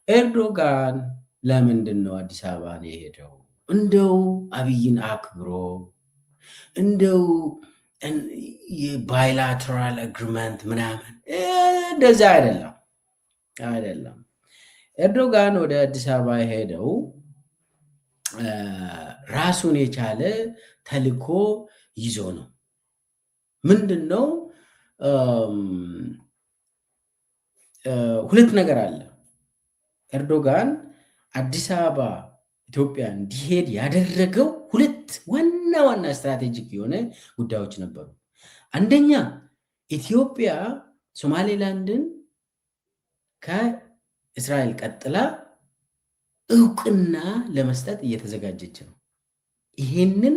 ኤርዶጋን ለምንድነው አዲስ አበባን የሄደው? እንደው አብይን አክብሮ እንደው የባይላተራል አግሪመንት ምናምን እንደዛ አይደለም። ኤርዶጋን ወደ አዲስ አበባ ሄደው ራሱን የቻለ ተልኮ ይዞ ነው። ምንድነው? ሁለት ነገር አለ። ኤርዶጋን አዲስ አበባ ኢትዮጵያ እንዲሄድ ያደረገው ሁለት ዋና ስትራቴጂክ የሆነ ጉዳዮች ነበሩ። አንደኛ ኢትዮጵያ ሶማሌላንድን ከእስራኤል ቀጥላ እውቅና ለመስጠት እየተዘጋጀች ነው። ይሄንን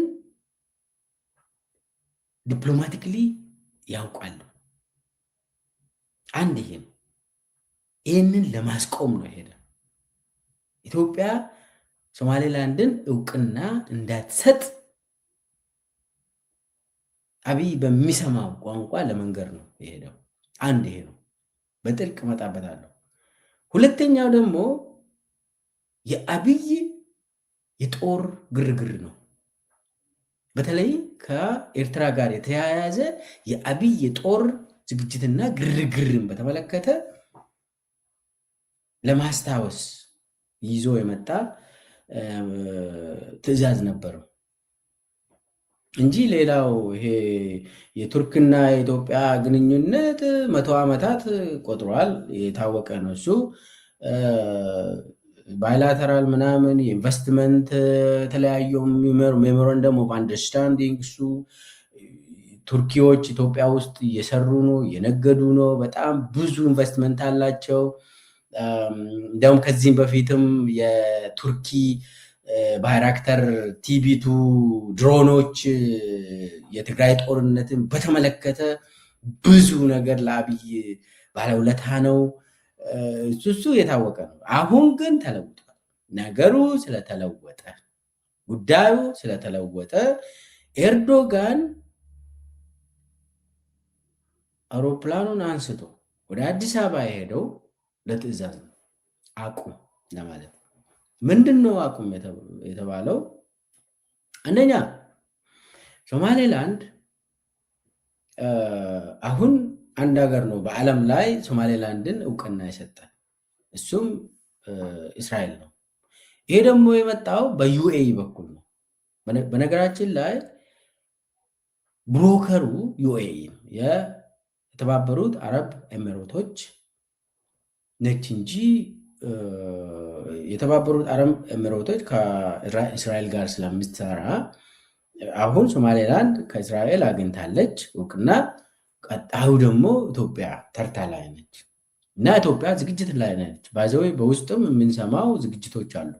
ዲፕሎማቲክሊ ያውቃሉ። አንድ ይሄንን ለማስቆም ነው ሄደ። ኢትዮጵያ ሶማሌላንድን እውቅና እንዳትሰጥ አብይ በሚሰማው ቋንቋ ለመንገር ነው የሄደው። አንድ ይሄ ነው፣ በጥልቅ መጣበታለሁ። ሁለተኛው ደግሞ የአብይ የጦር ግርግር ነው። በተለይ ከኤርትራ ጋር የተያያዘ የአብይ የጦር ዝግጅትና ግርግርን በተመለከተ ለማስታወስ ይዞ የመጣ ትዕዛዝ ነበረው እንጂ ሌላው ይሄ የቱርክና የኢትዮጵያ ግንኙነት 100 ዓመታት ቆጥሯል፣ የታወቀ ነው። እሱ ባይላተራል ምናምን የኢንቨስትመንት የተለያዩ ሜሞራንደም ኦፍ አንደርስታንዲንግ እሱ ቱርኪዎች ኢትዮጵያ ውስጥ እየሰሩ ነው፣ እየነገዱ ነው። በጣም ብዙ ኢንቨስትመንት አላቸው። እንዲያውም ከዚህም በፊትም የቱርኪ ባይራክተር ቲቢቱ ድሮኖች የትግራይ ጦርነትን በተመለከተ ብዙ ነገር ለአብይ ባለውለታ ነው። እሱ የታወቀ ነው። አሁን ግን ተለውጧል። ነገሩ ስለተለወጠ፣ ጉዳዩ ስለተለወጠ ኤርዶጋን አውሮፕላኑን አንስቶ ወደ አዲስ አበባ የሄደው ለትዕዛዝ ነው፣ አቁም ለማለት። ምንድነው አቁም የተባለው? አንደኛ ሶማሌላንድ አሁን አንድ ሀገር ነው በዓለም ላይ ሶማሌላንድን እውቅና የሰጠ፣ እሱም እስራኤል ነው። ይሄ ደግሞ የመጣው በዩኤኢ በኩል ነው። በነገራችን ላይ ብሮከሩ ዩኤኢ ነው፣ የተባበሩት አረብ ኤሚሬቶች ነች እንጂ የተባበሩት አረብ ኤሚሬቶች ከእስራኤል ጋር ስለምትሰራ አሁን ሶማሌላንድ ከእስራኤል አግኝታለች እውቅና። ቀጣዩ ደግሞ ኢትዮጵያ ተርታ ላይ ነች እና ኢትዮጵያ ዝግጅት ላይ ነች። ባይዘዌ በውስጥም የምንሰማው ዝግጅቶች አሉ።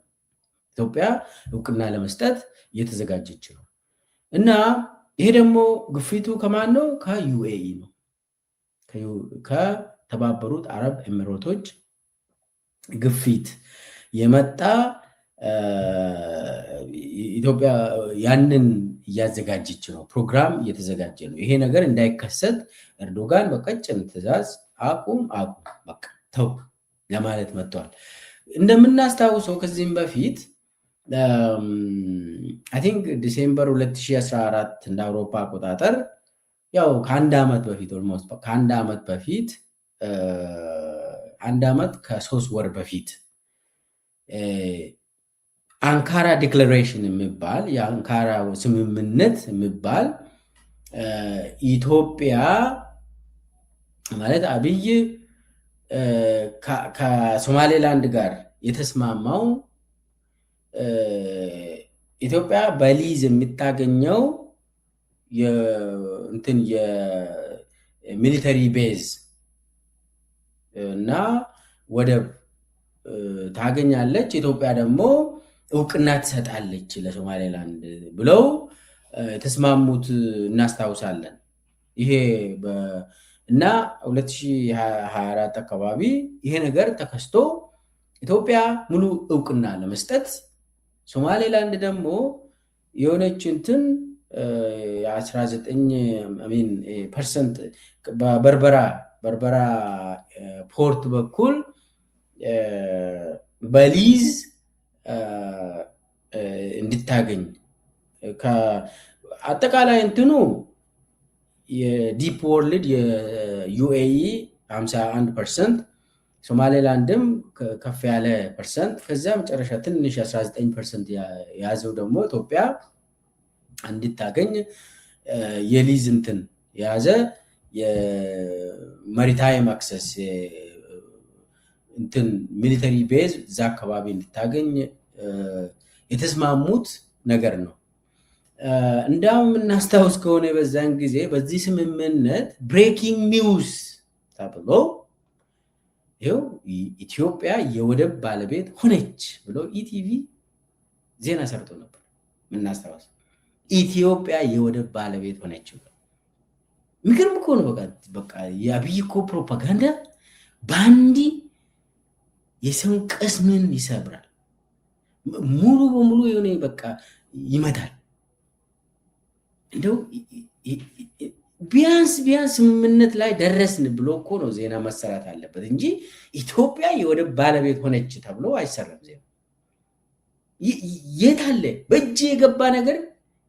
ኢትዮጵያ እውቅና ለመስጠት እየተዘጋጀች ነው እና ይሄ ደግሞ ግፊቱ ከማን ነው? ከዩኤኢ ነው፣ ከተባበሩት አረብ ኤሚሬቶች ግፊት የመጣ ኢትዮጵያ ያንን እያዘጋጀች ነው፣ ፕሮግራም እየተዘጋጀ ነው። ይሄ ነገር እንዳይከሰት ኤርዶጋን በቀጭን ትዕዛዝ አቁም በቃ ተው ለማለት መጥቷል። እንደምናስታውሰው ከዚህም በፊት አይ ቲንክ ዲሴምበር 2014 እንደ አውሮፓ አቆጣጠር ያው ከአንድ ዓመት በፊት ኦልሞስት ከአንድ ዓመት በፊት 1 ዓመት ከ3 ወር በፊት አንካራ ዲክላሬሽን የሚባል የአንካራ ስምምነት የሚባል ኢትዮጵያ ማለት አብይ ከሶማሌላንድ ጋር የተስማማው ኢትዮጵያ በሊዝ የምታገኘው የሚሊተሪ ቤዝ እና ወደብ ታገኛለች፣ ኢትዮጵያ ደግሞ እውቅና ትሰጣለች ለሶማሌላንድ ብለው ተስማሙት እናስታውሳለን። ይሄ እና 2024 አካባቢ ይሄ ነገር ተከስቶ ኢትዮጵያ ሙሉ እውቅና ለመስጠት ሶማሌላንድ ደግሞ የሆነች እንትን 19% በበርበራ ፖርት በኩል በሊዝ እንድታገኝ አጠቃላይ እንትኑ የዲፕ ወርልድ የዩኤኢ 51%፣ ሶማሌላንድም ከፍ ያለ ፐርሰንት፣ ከዛ መጨረሻ ትንሽ 19% የያዘው ደግሞ ኢትዮጵያ እንድታገኝ የሊዝ እንትን የያዘ የማሪታይም አክሰስ እንትን ሚሊተሪ ቤዝ እዛ አካባቢ እንድታገኝ የተስማሙት ነገር ነው። እንዳውም እናስታውስ ከሆነ በዛን ጊዜ በዚህ ስምምነት ብሬኪንግ ኒውስ ተብሎ ይኸው ኢትዮጵያ የወደብ ባለቤት ሆነች ብሎ ኢቲቪ ዜና ሰርቶ ነበር። ምናስታውስ ኢትዮጵያ የወደብ ባለቤት ሆነች ብሎ የሚገርም እኮ ነው። በቃ የአብይ እኮ ፕሮፓጋንዳ ባንዲ የሰውን ቅስምን ይሰብራል፣ ሙሉ በሙሉ የሆነ በቃ ይመታል። እንደው ቢያንስ ስምምነት ላይ ደረስን ብሎ እኮ ነው ዜና መሰራት አለበት እንጂ ኢትዮጵያ የወደብ ባለቤት ሆነች ተብሎ አይሰራም ዜና። የት አለ? በእጅ የገባ ነገር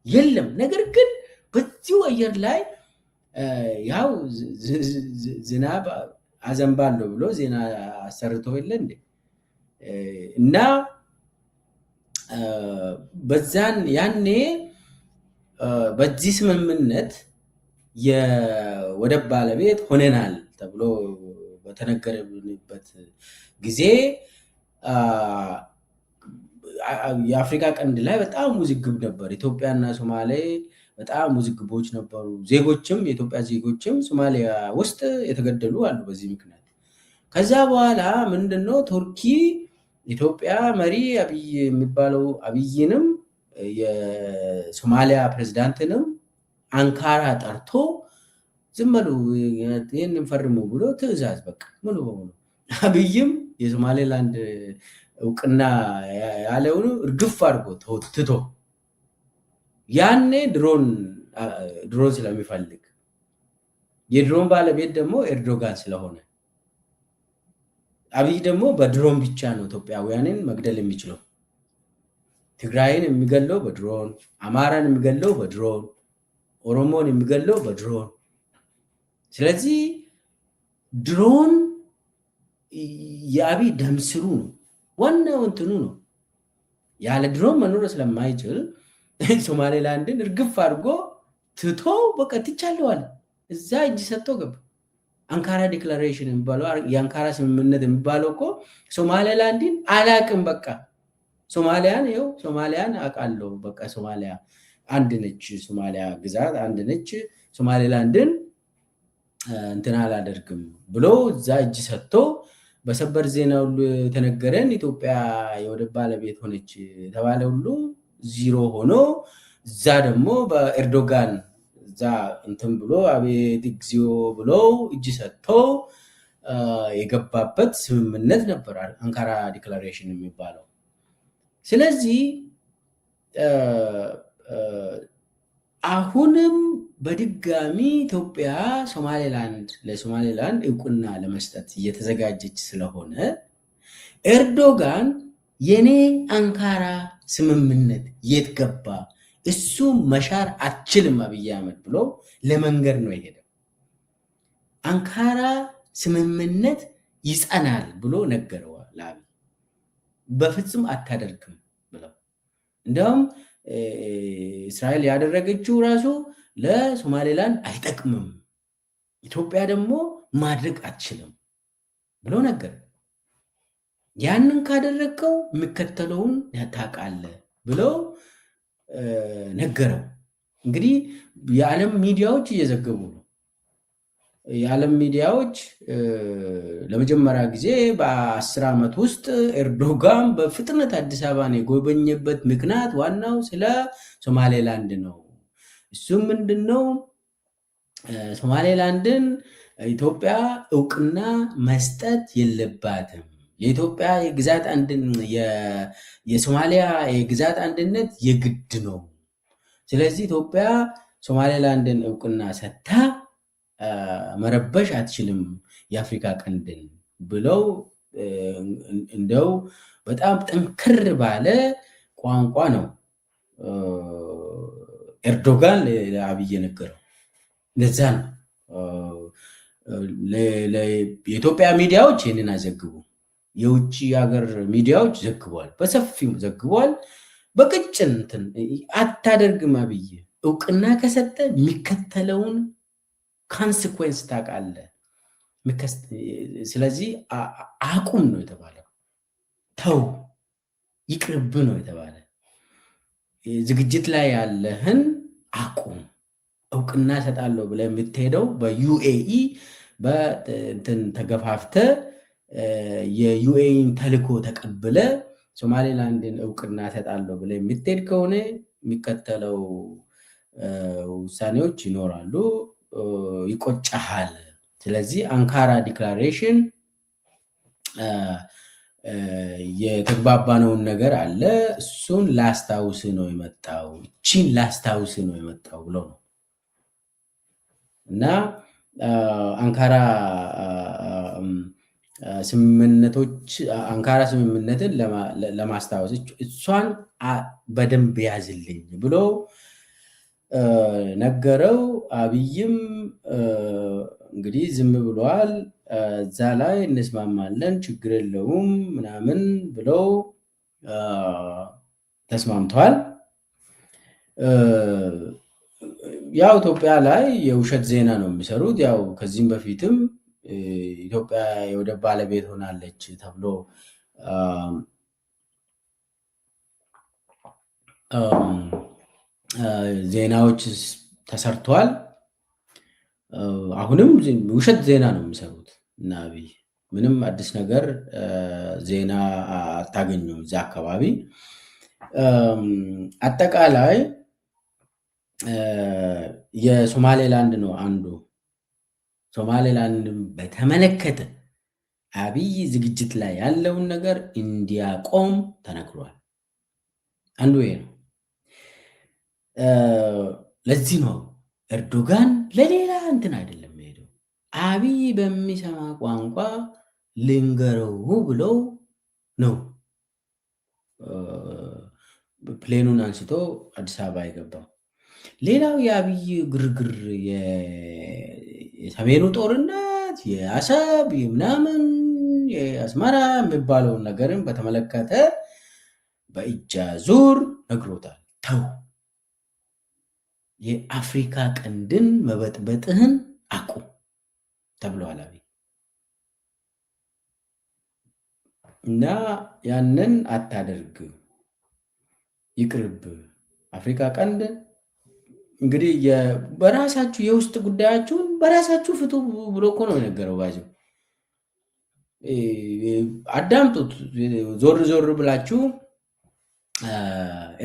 የለም። ነገር ግን በዚሁ አየር ላይ ያው ዝናብ አዘንባለሁ ብሎ ዜና አሰርቶ የለ እንዴ? እና በዛን ያኔ በዚህ ስምምነት የወደብ ባለቤት ሆነናል ተብሎ በተነገረበት ጊዜ የአፍሪካ ቀንድ ላይ በጣም ውዝግብ ነበር። ኢትዮጵያና ሶማሌ በጣም ውዝግቦች ነበሩ። ዜጎችም የኢትዮጵያ ዜጎችም ሶማሊያ ውስጥ የተገደሉ አሉ በዚህ ምክንያት። ከዛ በኋላ ምንድነው ቱርኪ ኢትዮጵያ መሪ አብይ የሚባለው አብይንም የሶማሊያ ፕሬዝዳንትንም አንካራ ጠርቶ ዝም በሉ ይህንን ፈርሙ ብሎ ትዕዛዝ በቃ ሙሉ በሙሉ አብይም የሶማሌላንድ እውቅና ያለውን እርግፍ አድርጎ ትቶ ያኔ ድሮን ስለሚፈልግ የድሮን ባለቤት ደግሞ ኤርዶጋን ስለሆነ አብይ ደግሞ በድሮን ብቻ ነው ኢትዮጵያውያንን መግደል የሚችለው። ትግራይን የሚገለው በድሮን፣ አማራን የሚገለው በድሮን፣ ኦሮሞን የሚገለው በድሮን። ስለዚህ ድሮን የአብይ ደምስሩ ነው፣ ዋናው እንትኑ ነው። ያለ ድሮን መኖር ስለማይችል ሶማሌላንድን እርግፍ አድርጎ ትቶ በቃ ትቻለዋል። እዛ እጅ ሰጥቶ ገባ። አንካራ ዲክላሬሽን የሚባለው የአንካራ ስምምነት የሚባለው እኮ ሶማሌላንድን አላቅም በቃ ሶማሊያን ይኸው ሶማሊያን አውቃለሁ በቃ ሶማሊያ አንድ ነች፣ ሶማሊያ ግዛት አንድ ነች፣ ሶማሌላንድን እንትን አላደርግም ብሎ እዛ እጅ ሰጥቶ በሰበር ዜና ሁሉ የተነገረን ኢትዮጵያ የወደብ ባለቤት ሆነች የተባለ ሁሉ ዚሮ ሆኖ እዛ ደግሞ በኤርዶጋን እዛ እንትን ብሎ አቤት እግዚኦ ብሎ እጅ ሰጥቶ የገባበት ስምምነት ነበር አንካራ ዲክላሬሽን የሚባለው። ስለዚህ አሁንም በድጋሚ ኢትዮጵያ ለሶማሌላንድ እውቅና ለመስጠት እየተዘጋጀች ስለሆነ ኤርዶጋን የኔ አንካራ ስምምነት የት ገባ? እሱ መሻር አትችልም አብይ አህመድ ብሎ ለመንገር ነው የሄደው። አንካራ ስምምነት ይጸናል ብሎ ነገረዋል ለአብይ። በፍጹም አታደርግም ብለው እንደውም እስራኤል ያደረገችው ራሱ ለሶማሌላንድ አይጠቅምም፣ ኢትዮጵያ ደግሞ ማድረግ አትችልም ብሎ ነገር። ያንን ካደረግከው የሚከተለውን ታውቃለህ ብለው ነገረው። እንግዲህ የዓለም ሚዲያዎች እየዘገቡ ነው። የዓለም ሚዲያዎች ለመጀመሪያ ጊዜ በ10 ዓመት ውስጥ ኤርዶጋን በፍጥነት አዲስ አበባን የጎበኘበት ምክንያት ዋናው ስለ ሶማሌላንድ ነው። እሱም ምንድነው? ሶማሌላንድን ኢትዮጵያ እውቅና መስጠት የለባትም። የኢትዮጵያ የግዛት የሶማሊያ የግዛት አንድነት የግድ ነው። ስለዚህ ኢትዮጵያ ሶማሌላንድን እውቅና ሰጥታ መረበሽ አትችልም የአፍሪካ ቀንድን ብለው እንደው በጣም ጠንከር ባለ ቋንቋ ነው ኤርዶጋን ለአብይ የነገረው። እንደዛ ነው። የኢትዮጵያ ሚዲያዎች ይህንን አይዘግቡ፣ የውጭ ሀገር ሚዲያዎች ዘግቧል፣ በሰፊው ዘግቧል። በቅጭን አታደርግም አብይ እውቅና ከሰጠ የሚከተለውን ካንስኮንስ ታውቃለህ። ስለዚህ አቁም ነው የተባለው። ተው ይቅርብ ነው የተባለ። ዝግጅት ላይ ያለህን አቁም። እውቅና ሰጣለሁ ብለህ የምትሄደው በዩኤኢ በእንትን ተገፋፍተ የዩኤኢን ተልኮ ተቀብለ ሶማሌላንድን እውቅና ሰጣለሁ ብለህ የምትሄድ ከሆነ የሚከተለው ውሳኔዎች ይኖራሉ፣ ይቆጨሃል። ስለዚህ አንካራ ዲክላሬሽን የተግባባነውን ነገር አለ፣ እሱን ላስታውስ ነው የመጣው፣ እቺን ላስታውስ ነው የመጣው ብሎ ነው እና አንካራ ስምምነትን ለማስታወስ እሷን በደንብ ያዝልኝ ብሎ ነገረው። አብይም እንግዲህ ዝም ብሏል። እዛ ላይ እንስማማለን ችግር የለውም ምናምን ብለው ተስማምተዋል። ያው ኢትዮጵያ ላይ የውሸት ዜና ነው የሚሰሩት። ያው ከዚህም በፊትም ኢትዮጵያ የወደብ ባለቤት ሆናለች ተብሎ ዜናዎች ተሰርተዋል። አሁንም ውሸት ዜና ነው የሚሰሩት እና አብይ ምንም አዲስ ነገር ዜና አታገኙም እዛ አካባቢ። አጠቃላይ የሶማሌላንድ ነው አንዱ። ሶማሌላንድን በተመለከተ አብይ ዝግጅት ላይ ያለውን ነገር እንዲያቆም ተነግሯል። አንዱ ይሄ ነው። ለዚህ ነው ኤርዶጋን ለሌላ እንትን አይደለም ሄደው አብይ በሚሰማ ቋንቋ ልንገረው ብለው ነው ፕሌኑን አንስቶ አዲስ አበባ የገባው። ሌላው የአብይ ግርግር የሰሜኑ ጦርነት የአሰብ ምናምን የአስመራ የሚባለውን ነገርን በተመለከተ በእጅ አዙር ነግሮታል። ተው የአፍሪካ ቀንድን መበጥበጥህን አቁም ተብለዋል አብይ እና ያንን አታደርግ፣ ይቅርብ። አፍሪካ ቀንድ እንግዲህ በራሳችሁ የውስጥ ጉዳያችሁን በራሳችሁ ፍቱ ብሎ እኮ ነው የነገረው። ባዚ አዳምጡት፣ ዞር ዞር ብላችሁ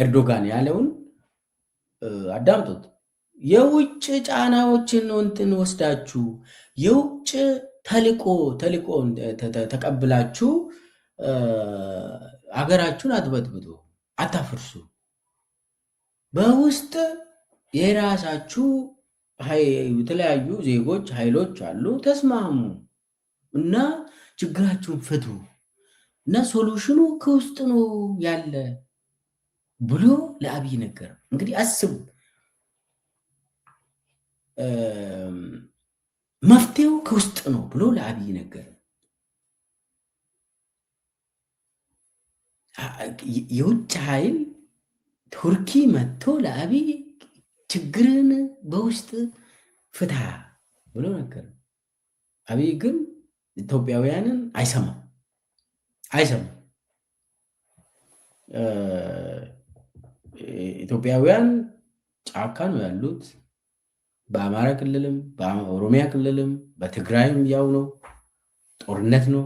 ኤርዶጋን ያለውን አዳምጡት። የውጭ ጫናዎችን እንትን ወስዳችሁ የውጭ ተልቆ ተቀብላችሁ አገራችሁን አትበጥብጡ፣ አታፍርሱ። በውስጥ የራሳችሁ የተለያዩ ዜጎች ኃይሎች አሉ፣ ተስማሙ እና ችግራችሁን ፍቱ እና ሶሉሽኑ ከውስጥ ነው ያለ ብሎ ለአብይ ነገር እንግዲህ አስቡ። መፍትሄው ከውስጥ ነው ብሎ ለአብይ ነገር የውጭ ኃይል ቱርኪ መጥቶ ለአብይ ችግርን በውስጥ ፍታ ብሎ ነገር። አብይ ግን ኢትዮጵያውያንን አይሰማም። ኢትዮጵያውያን ጫካ ነው ያሉት። በአማራ ክልልም በኦሮሚያ ክልልም በትግራይም ያው ነው፣ ጦርነት ነው።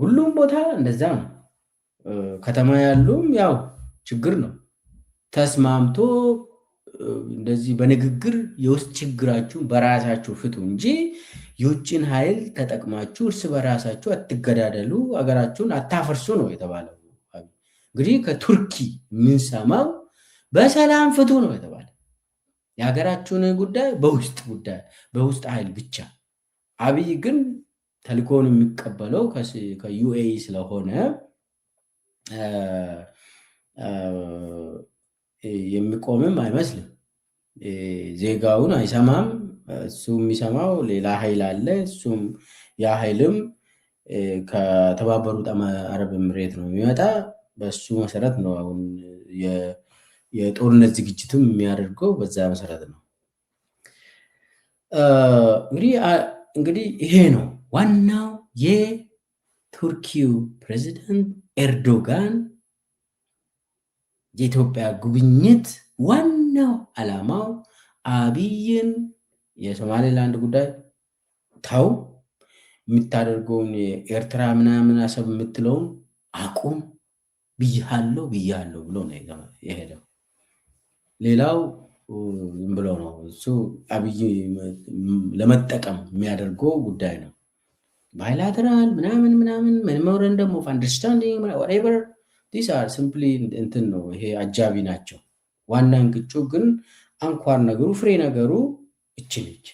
ሁሉም ቦታ እንደዛ ነው። ከተማ ያሉም ያው ችግር ነው። ተስማምቶ እንደዚህ በንግግር የውስጥ ችግራችሁን በራሳችሁ ፍቱ እንጂ የውጭን ኃይል ተጠቅማችሁ እርስ በራሳችሁ አትገዳደሉ፣ አገራችሁን አታፈርሱ ነው የተባለው። እንግዲህ ከቱርኪ የምንሰማው በሰላም ፍቱ ነው የተባለ። የሀገራችሁን ጉዳይ በውስጥ ኃይል ብቻ። አብይ ግን ተልእኮውን የሚቀበለው ከዩኤኢ ስለሆነ የሚቆምም አይመስልም። ዜጋውን አይሰማም። እሱ የሚሰማው ሌላ ኃይል አለ። እሱም ያ ኃይልም ከተባበሩት አረብ ኤምሬት ነው የሚመጣ። በሱ መሰረት ነው አሁን የጦርነት ዝግጅትም የሚያደርገው በዛ መሰረት ነው። እንግዲህ ይሄ ነው ዋናው የቱርኪው ፕሬዚደንት ኤርዶጋን የኢትዮጵያ ጉብኝት ዋናው ዓላማው አብይን የሶማሌላንድ ጉዳይ ተው፣ የምታደርገውን የኤርትራ ምናምን አሰብ የምትለውን አቁም ብያለሁ ብሎ ነው የሄደው። ሌላው ዝም ብሎ ነው እሱ አብይ ለመጠቀም የሚያደርገው ጉዳይ ነው። ባይላተራል ምናምን ሜሞራንደም ኦፍ አንደርስታንዲንግ whatever these are simply እንትን ነው፣ ይሄ አጃቢ ናቸው። ዋና እንቅጩ ግን አንኳር ነገሩ ፍሬ ነገሩ እቺ ነች።